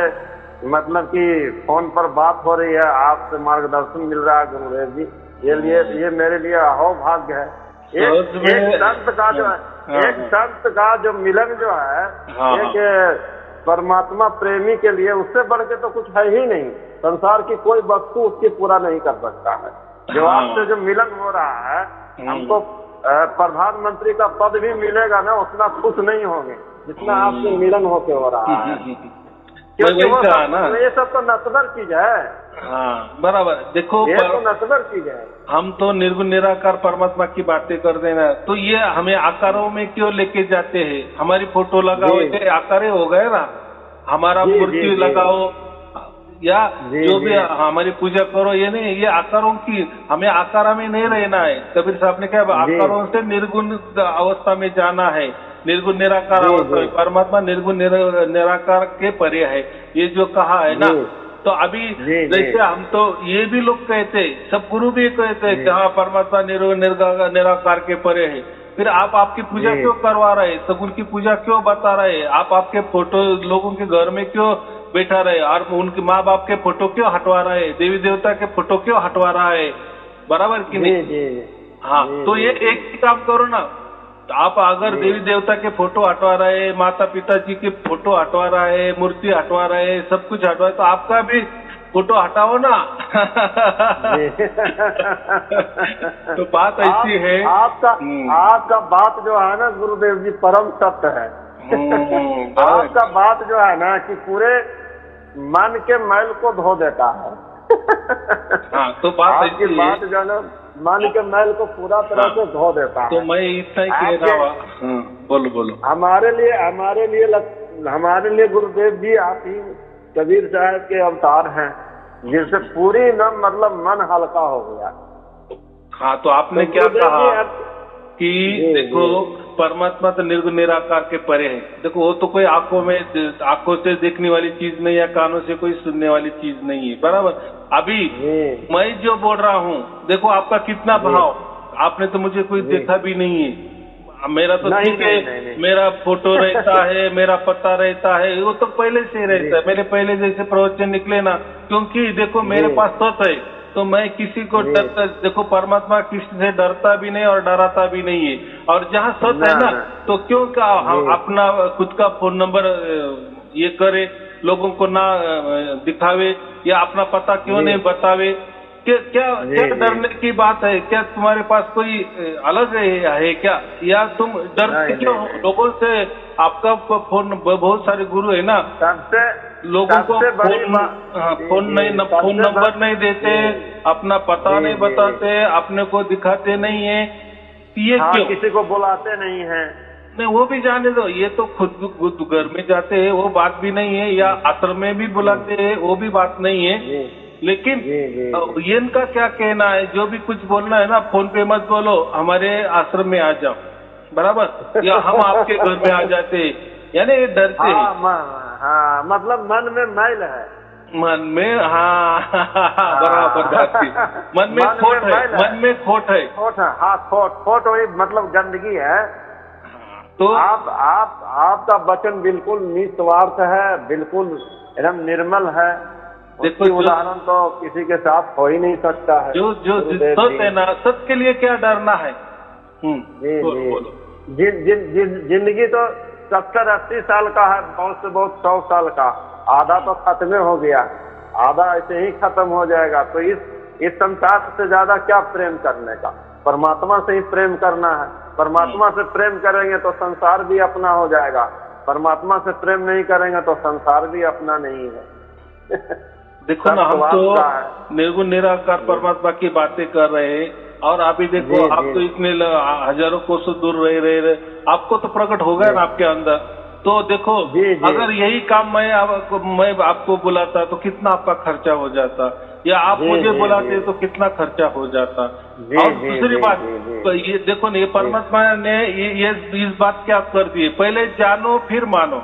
मतलब कि फोन पर बात हो रही है, आपसे मार्गदर्शन मिल रहा है गुरुदेव जी, ये मेरे लिए अहो भाग्य है। एक संत का जो है, एक संत का जो मिलन जो है, एक परमात्मा प्रेमी के लिए, उससे बढ़ के तो कुछ है ही नहीं। संसार की कोई वस्तु उसकी पूरा नहीं कर सकता है। जो आपसे जो मिलन हो रहा है, हमको प्रधानमंत्री का पद भी मिलेगा ना, उतना खुश नहीं होंगे जितना आपसे मिलन होके हो रहा है। क्योंकि ये सब तो नस्बर चीज है। हाँ बराबर। देखो ये तो नस्बर चीज है। हम तो निर्गुण निराकार परमात्मा की बातें कर देना, तो ये हमें आकारों में क्यों लेके जाते हैं? हमारी फोटो लगाओ, ये आकार हो गए ना, हमारा मूर्ति लगाओ या जो भी हमारी पूजा करो, ये नहीं, ये आकारों की, हमें आकारा में नहीं रहना है। कबीर साहब ने कहा आकारों से निर्गुण अवस्था में जाना है, निर्गुण निराकार अवस्था में। परमात्मा निर्गुण निराकार के परे है, ये जो कहा है ना। तो अभी जैसे हम तो ये भी लोग कहते, सब गुरु भी कहते कि हाँ परमात्मा निर्गुण निराकार के परे है, फिर आप आपकी पूजा क्यों करवा रहे? सगुन की पूजा क्यों बता रहे? आप आपके फोटो लोगों के घर में क्यों बैठा रहे और उनके माँ बाप के फोटो क्यों हटवा रहे हैं? देवी देवता के फोटो क्यों हटवा रहा है? बराबर कि नहीं? हाँ, तो ये एक ही काम करो ना। तो आप अगर देवी देवता के फोटो हटवा रहे, माता पिता जी के फोटो हटवा रहे, मूर्ति हटवा रहे, सब कुछ हटवा, तो आपका भी फोटो हटाओ ना। तो बात ऐसी है। आपका बात जो है ना गुरुदेव जी, परम सत्य है। आपका बात जो है ना कि पूरे मन के मैल को धो देता है। हाँ, तो बात आपकी बात जो है ना मन के मैल को पूरा तरह से धो देता है। तो मैं इतना ही कह रहा हूँ। बोलो। हमारे लिए गुरुदेव जी आप ही कबीर साहब के अवतार हैं, जिससे पूरी न मतलब मन हल्का हो गया। हाँ, तो आपने क्या कहा कि देखो परमात्मा तो निर्गुण निराकार के परे है। देखो वो तो कोई आंखों से देखने वाली चीज नहीं है, कानों से कोई सुनने वाली चीज नहीं है। बराबर। अभी मैं जो बोल रहा हूँ, देखो आपका कितना भाव, आपने तो मुझे कोई देखा भी नहीं है। मेरा तो ठीक है, मेरा फोटो रहता है, मेरा पता रहता है, वो तो पहले से ही रहता है। मेरे पहले जैसे प्रवचन निकले ना, क्योंकि देखो मेरे पास सत है, तो मैं किसी को डरता, देखो परमात्मा किसी से डरता भी नहीं और डराता भी नहीं है। और जहाँ सत है ना, तो क्यों का हम अपना खुद का फोन नंबर ये करे, लोगों को ना दिखावे, या अपना पता क्यों नहीं बतावे? क्या डरने की बात है? क्या तुम्हारे पास कोई अलग है क्या? या तुम डरते क्यों लोगों से? आपका फोन, बहुत सारे गुरु है ना, लोगों को फोन नंबर नहीं देते, अपना पता नहीं बताते, अपने को दिखाते नहीं है। ये क्यों? किसी को बुलाते नहीं है। नहीं, वो भी जाने दो, ये तो खुद घर में जाते हैं, वो बात भी नहीं है, या आश्रम में भी बुलाते हैं, वो भी बात नहीं है। लेकिन ये इनका क्या कहना है? जो भी कुछ बोलना है ना, फोन पे मत बोलो, हमारे आश्रम में आ जाओ, बराबर, या हम आपके घर में आ जाते, यानी ये डरते हैं। हाँ, मतलब मन में मैल है। मन में, हाँ बराबर बात की। मन में खोट है, मन में खोट है। हाँ, खोट वही मतलब गंदगी है। तो आपका वचन बिल्कुल निस्वार्थ है, बिल्कुल एकदम निर्मल है। देखो उदाहरण तो किसी के साथ हो ही नहीं सकता है। जो सत्य है ना, सत्य के लिए क्या डरना है? जिंदगी तो 70-80 साल का है, बहुत से बहुत 100 साल का, आधा तो खत्म हो गया, आधा ऐसे ही खत्म हो जाएगा। तो इस संसार से ज्यादा क्या प्रेम करने का? परमात्मा से ही प्रेम करना है। परमात्मा से प्रेम करेंगे तो संसार भी अपना हो जाएगा, परमात्मा से प्रेम नहीं करेंगे तो संसार भी अपना नहीं है। देखो ना, हम तो निर्गुण निराकार परमात्मा की बातें कर रहे हैं, और अभी देखो आप तो इतने हजारों कोसों दूर रहे, आपको तो प्रकट हो गया ना आपके अंदर। तो देखो जी, जी। अगर यही काम मैं आपको बुलाता तो कितना आपका खर्चा हो जाता, या आप जी, मुझे जी, बुलाते जी। तो कितना खर्चा हो जाता। जी, और जी, दूसरी जी, बात, जी, जी। तो ये देखो ना, ये परमात्मा ने ये इस बात क्या कर दी है, पहले जानो फिर मानो।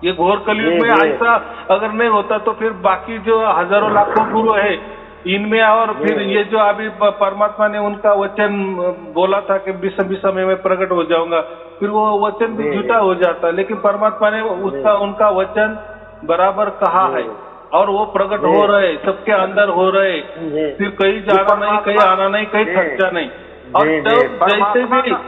ये घोर कलयुग जी, में जी। ऐसा अगर नहीं होता तो फिर बाकी जो हजारों लाखों गुरु है इनमें, और जी, फिर ये जो अभी परमात्मा ने उनका वचन बोला था कि विषम समय में प्रकट हो जाऊंगा, फिर वो वचन भी जी, झूठा जी। हो जाता। लेकिन परमात्मा ने जी, उनका वचन बराबर कहा जी, है, और वो प्रकट जी, हो रहे, सबके अंदर हो रहे। जी। फिर कहीं जी, जाना नहीं, कहीं परमात्मा। आना नहीं, कहीं जी, खर्चा नहीं। और जी, जी, जब परमात्मा का।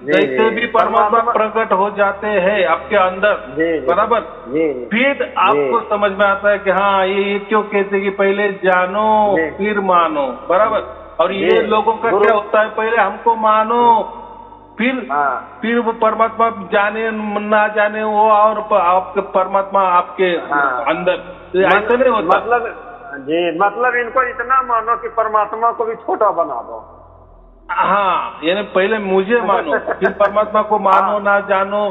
जी, जैसे भी जी, परमात्मा परमात्मा। प्रकट हो जाते हैं आपके अंदर, जी, जी, बराबर, जी, फिर जी, आपको समझ में आता है कि हाँ ये क्यों कहते हैं कि पहले जानो जी, फिर मानो, बराबर। और जी। ये लोगों का गुरु। क्या होता है, पहले हमको मानो, फिर हाँ, फिर वो परमात्मा जाने ना जाने वो, और आपके परमात्मा आपके हाँ। अंदर, तो ऐसा नहीं होता। मतलब। जी, मतलब इनको इतना मानो कि परमात्मा को भी छोटा बना दो। हाँ, यानी पहले मुझे मानो, फिर परमात्मा को मानो हाँ, ना जानो,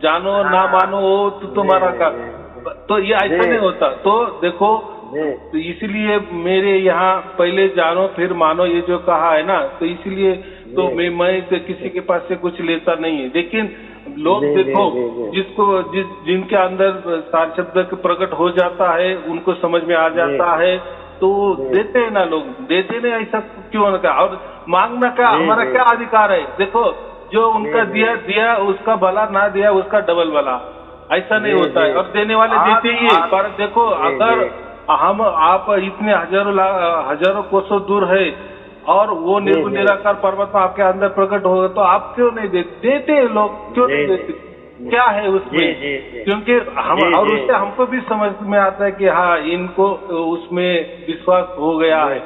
जानो ना हाँ। मानो, वो तो जी, तुम्हारा का। जी, तो ये ऐसा जी, नहीं होता। तो देखो, जी, तो इसलिए मेरे यहाँ पहले जानो फिर मानो ये जो कहा है ना, तो इसलिए तो जी, मैं तो किसी के पास से कुछ लेता नहीं है। लेकिन लोग जी, जी, देखो, जी, जी, जिनके अंदर सार शब्द प्रकट हो जाता है, उनको समझ में आ जी, जाता है, तो जी, देते हैं ना लोग, देते नहीं, ऐसा क्यों ना। और मांगना का जी, हमारा जी, क्या अधिकार है। देखो, जो जी, उनका जी, दिया उसका भला, ना दिया उसका डबल भला, ऐसा नहीं जी, होता जी। है। और देने वाले आज देते ही है। आज पर देखो, जी, अगर जी, हम आप इतने हजारों कोसों दूर है, और वो जी, निर्गुण जी, निराकार परमात्मा आपके अंदर प्रकट होगा, तो आप क्यों नहीं देते? देते हैं लोग, क्यों नहीं जी, देते? जी, क्या है जी, उसमें? जी, जी, क्योंकि हम, जी, और जी, उससे हमको भी समझ में आता है कि हाँ इनको उसमें विश्वास हो गया जी, है,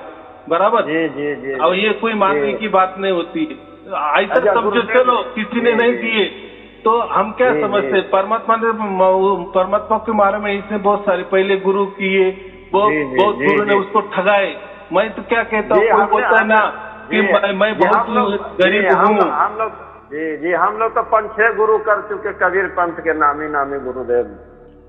बराबर। जी, जी, जी, अब ये कोई मांगने जी। की बात नहीं होती है। ऐसा अच्छा समझो, गुरुदेव चलो जी। किसी ने जी, नहीं जी, दिए तो हम क्या जी, समझते, जी, परमात्मा के बारे में इसने बहुत सारे पहले गुरु किए, जी, जी, बहुत जी, गुरु ने जी, उसको ठगाए। मैं तो क्या कहता हूँ, जी, कोई हमने बोलता है हमने ना कि जी, मैं जी, बहुत हम लोग। जी, गरीब हूँ। हम लोग। जी, जी, हम लोग तो 5-6 गुरु कर चुके, कबीर पंथ के नामी नामी गुरुदेव।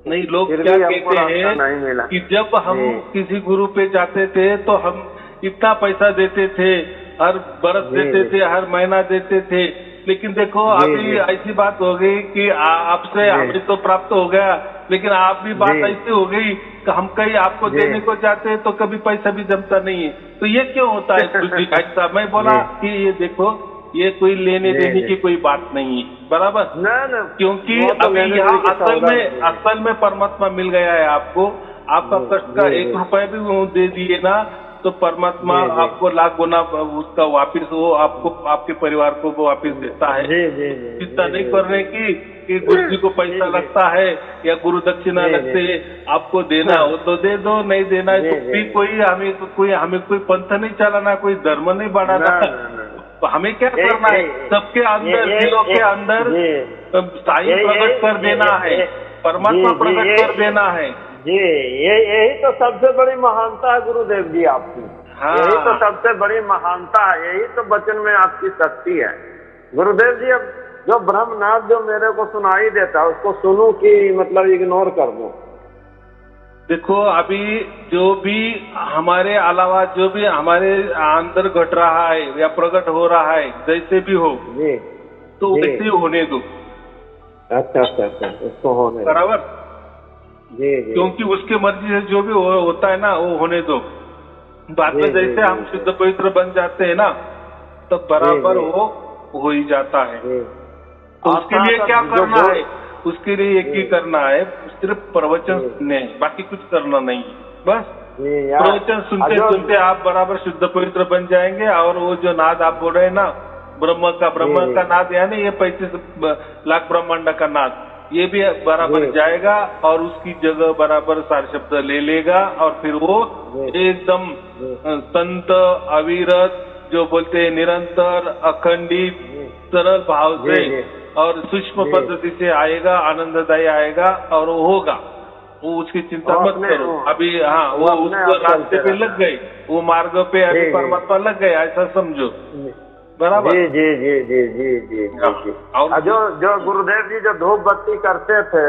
नहीं, लोग फिर क्या भी हमको कहते रास्ता हैं नहीं मिला। कि जब हम जी, किसी गुरु पे जाते थे तो हम इतना पैसा देते थे, हर बरस जी, देते जी, थे, हर महीना देते थे। लेकिन देखो जी, अभी जी, ऐसी बात हो गई कि आपसे जी, हमें तो प्राप्त हो गया, लेकिन आप भी बात जी, ऐसी हो गई कि हम कहीं आपको जी, देने को जाते हैं तो कभी पैसा भी जमता नहीं है। तो ये क्यों होता है गुरु जी? भाई साहब, मैं बोला जी, कि ये देखो, ये कोई लेने जी, देने जी। की कोई बात नहीं है, बराबर। न न क्योंकि वो तो अभी लेने यहाँ देने की सौदा नहीं है। असल में परमात्मा मिल गया है आपको। आपका जी, कष्ट का जी, 1 जी, रुपए भी वो दे दिए ना, तो परमात्मा जी, जी, आपको लाख गुना उसका वापिस, वो आपको, आपके परिवार को वो वापिस देता है। जी, जी, जी, चिंता जी, नहीं जी, करने की कि गुरु जी को पैसा जी, जी, लगता है या गुरु दक्षिणा जी, लगते जी, है, आपको देना हो तो दे दो, नहीं देना है जी, तो जी, भी हमें कोई पंथ नहीं चलाना, कोई धर्म नहीं न बढ़ाना। न न तो हमें क्या ये करना है, ये सबके अंदर, ये दिलों के अंदर ये साईं प्रकट कर देना है, परमात्मा प्रकट कर देना है। जी, यही तो सबसे बड़ी महानता है गुरुदेव जी आपकी। हाँ, यही तो सबसे बड़ी महानता है, यही तो वचन में आपकी शक्ति है गुरुदेव जी। अब जो ब्रह्मनाथ जो मेरे को सुनाई देता है उसको सुनूं कि मतलब इग्नोर कर दूं? देखो अभी जो भी हमारे अलावा जो भी हमारे अंदर घट रहा है या प्रकट हो रहा है, जैसे भी हो, जी, तो जी। वैसे ही होने दो। अच्छा अच्छा अच्छा, उसको होने दो। बराबर। जी, जी, क्योंकि उसके मर्जी से जो भी होता है ना, वो होने दो। बाद में जी, जी, जैसे हम जी, शुद्ध पवित्र बन जाते हैं ना, तो बराबर जी, वो हो ही जाता है। जी। तो उसके लिए आपका क्या जो करना बोल। है? उसके लिए एक ही जी, करना है, सिर्फ प्रवचन जी, सुनने हैं, बाकी कुछ करना नहीं है। बस जी यार। प्रवचन सुनते जो सुनते आप बराबर शुद्ध पवित्र बन जाएंगे। और वो जो नाद आप बोल रहे हैं ना, ब्रह्म जी, का नाद, यानी ये 35 लाख ब्रह्मांड का नाद, ये भी बराबर जी, जाएगा और उसकी जगह बराबर सार शब्द ले लेगा। और फिर वो जी, एकदम जी, संत, अविरत, जो बोलते हैं निरंतर, अखंडित, जी, सरल भाव जी, से जी, और सूक्ष्म जी। पद्धति से आएगा, आनंददायी आएगा और वो होगा। वो उसकी चिंता वो मत अपने करो अभी। हाँ, वो अपने उसको आप रास्ते चलते पे रहता लग गए, वो मार्ग पे अभी जी, जी, परमात्मा लग गए, ऐसा समझो। बराबर। जी जी जी जी जी जी जी। और जो गुरुदेव जी जो धूप बत्ती करते थे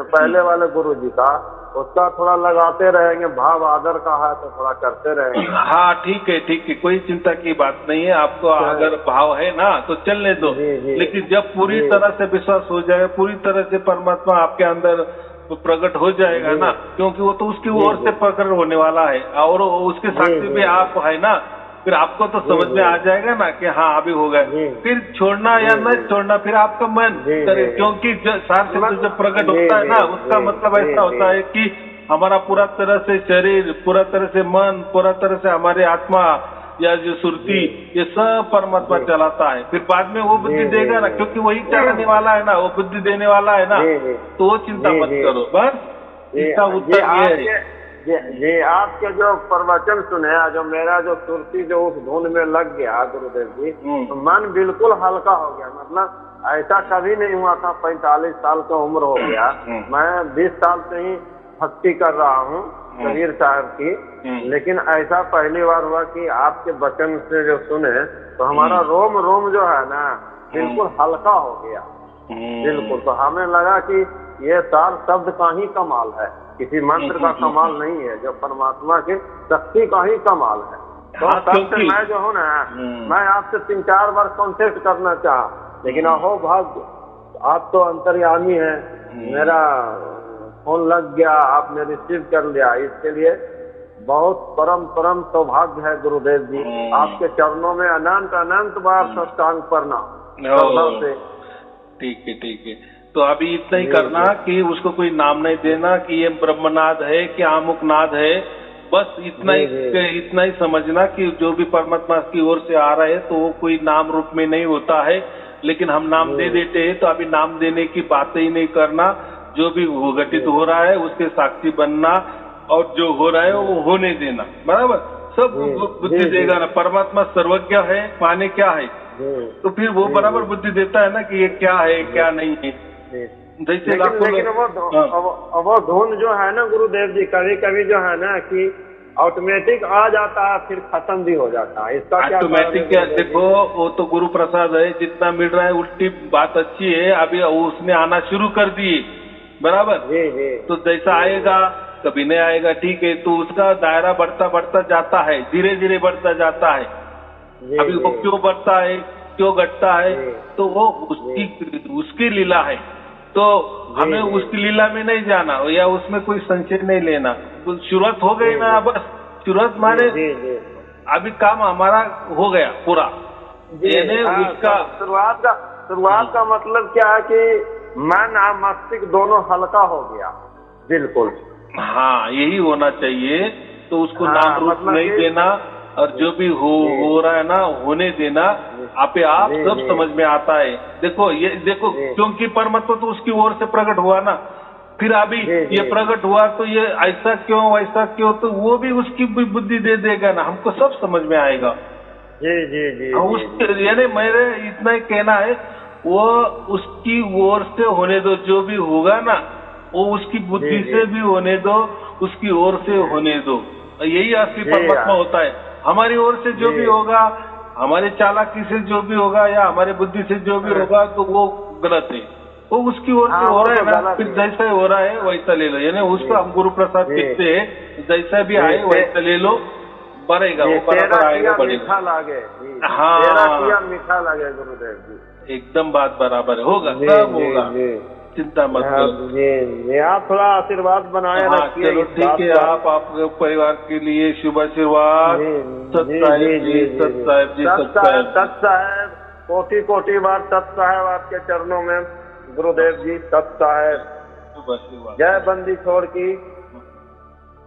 पहले वाले गुरु जी का, उसका थोड़ा लगाते रहेंगे, भाव आदर का है तो थोड़ा करते रहेंगे। हाँ ठीक है, कोई चिंता की बात नहीं है। आपको अगर भाव है ना तो चलने दो, लेकिन जब पूरी तरह से विश्वास हो जाएगा, पूरी तरह से परमात्मा आपके अंदर प्रकट हो जाएगा ना, क्योंकि वो तो उसकी ओर से प्रकट होने वाला है और उसके साक्षी में आप है ना, फिर आपको तो समझ में आ जाएगा ना कि हाँ अभी हो गए। फिर छोड़ना या न छोड़ना फिर आपका मन करे, क्योंकि सार से जब प्रकट होता है ना, उसका मतलब ऐसा होता है कि हमारा पूरा तरह से शरीर, पूरा तरह से मन, पूरा तरह से हमारे आत्मा या जो सुरती, ये सब परमात्मा चलाता है। फिर बाद में वो बुद्धि देगा ना, क्योंकि वही चलाने वाला है ना, वो बुद्धि देने वाला है ना, तो वो चिंता मत करो। बस इसका उत्तर ये है। जी आपके जो प्रवचन सुने, जो मेरा जो सुरती जो उस धुन में लग गया गुरुदेव जी, तो मन बिल्कुल हल्का हो गया। मतलब ऐसा कभी नहीं हुआ था। 45 साल का उम्र हो गया, मैं 20 साल से ही भक्ति कर रहा हूँ कबीर साहब की, लेकिन ऐसा पहली बार हुआ कि आपके वचन से जो सुने तो हमारा रोम रोम जो है ना बिल्कुल हल्का हो गया, बिल्कुल। तो हमें लगा कि ये सार शब्द का ही कमाल है, किसी मंत्र का कमाल नहीं है, जो परमात्मा की शक्ति का ही कमाल है। तो तब से मैं जो हूँ ना, मैं आपसे 3-4 बार कॉन्टेक्ट करना चाहा, लेकिन अहो भाग्य, आप तो अंतर्यामी हैं, मेरा फोन लग गया, आपने रिसीव कर लिया। इसके लिए बहुत परम सौभाग्य है गुरुदेव जी। आपके चरणों में अनंत अनंत बार साष्टांग प्रणाम। ठीक है। तो अभी इतना ही करना कि उसको कोई नाम नहीं देना कि ये ब्रह्मनाद है कि आमुक नाद है। बस इतना ही समझना कि जो भी परमात्मा की ओर से आ रहा है तो वो कोई नाम रूप में नहीं होता है, लेकिन हम नाम दे देते हैं। तो अभी नाम देने की बातें ही नहीं करना, जो भी घटित हो रहा है उसके साक्षी बनना, और जो हो रहा है वो होने देना। बराबर, सब बुद्धि देगा ना। परमात्मा सर्वज्ञ है, माने क्या है, तो फिर वो बराबर बुद्धि देता है ना कि ये क्या है क्या नहीं है। जैसे लेकिन वो धुन जो है ना गुरुदेव जी, कभी कभी जो है ना कि ऑटोमेटिक आ जाता है, फिर खत्म भी हो जाता है। इसका क्या ऑटोमेटिक? क्या देखो, वो तो गुरु प्रसाद है, जितना मिल रहा है उल्टी बात अच्छी है। अभी उसने आना शुरू कर दिए, बराबर। तो जैसा आएगा कभी नहीं आएगा, ठीक है, तो उसका दायरा बढ़ता जाता है, धीरे धीरे बढ़ता जाता है। अभी वो क्यों बढ़ता है, क्यों घटता है, तो वो उसकी लीला है। तो हमें उसकी लीला में नहीं जाना या उसमें कोई संशय नहीं लेना। तो शुरुआत हो गई ना, बस शुरुआत माने अभी काम हमारा हो गया पूरा। उसका शुरुआत का मतलब क्या है कि मन और मस्तिष्क दोनों हल्का हो गया, बिल्कुल। हाँ, यही होना चाहिए। तो उसको नाम रूप नहीं देना, और जो भी हो रहा है ना होने देना। आप सब समझ में आता है। देखो क्योंकि परमात्मा तो उसकी ओर से प्रकट हुआ ना, फिर अभी ये प्रकट हुआ तो ये ऐसा क्यों वैसा क्यों, तो वो भी उसकी बुद्धि दे देगा ना, हमको सब समझ में आएगा। उसके यानी मेरे इतना ही कहना है, वो उसकी ओर से होने दो। जो भी होगा ना वो उसकी बुद्धि से भी होने दो, उसकी ओर से होने दो। यही असली परमात्मा होता है। हमारी ओर से जो भी होगा, हमारे चालाकी से जो भी होगा या हमारे बुद्धि से जो भी होगा, तो वो गलत है। वो उसकी ओर से हो रहा है ना, फिर जैसा हो रहा है वैसा ले लो। यानी उसको हम गुरु प्रसाद कहते हैं, जैसा भी आए वैसा ले लो, बढ़ेगा वो, बराबर आएगा, बढ़ेगा। हाँ, मीठा लगे गुरुदेव जी, एकदम बात बराबर होगा, सब होगा, चिंता मत करो। आप थोड़ा आशीर्वाद बनाए रखिए। चलो ठीक है, आप आपके परिवार के लिए शुभ आशीर्वाद। सत्साहेब, कोटि कोटि बार सत्साहेब आपके चरणों में गुरुदेव जी। सत्साहेब, शुभ आशीर्वाद। जय बंदी छोड़ की,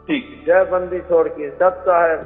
ठीक, जय बंदी छोड़ की। सत्साहेब।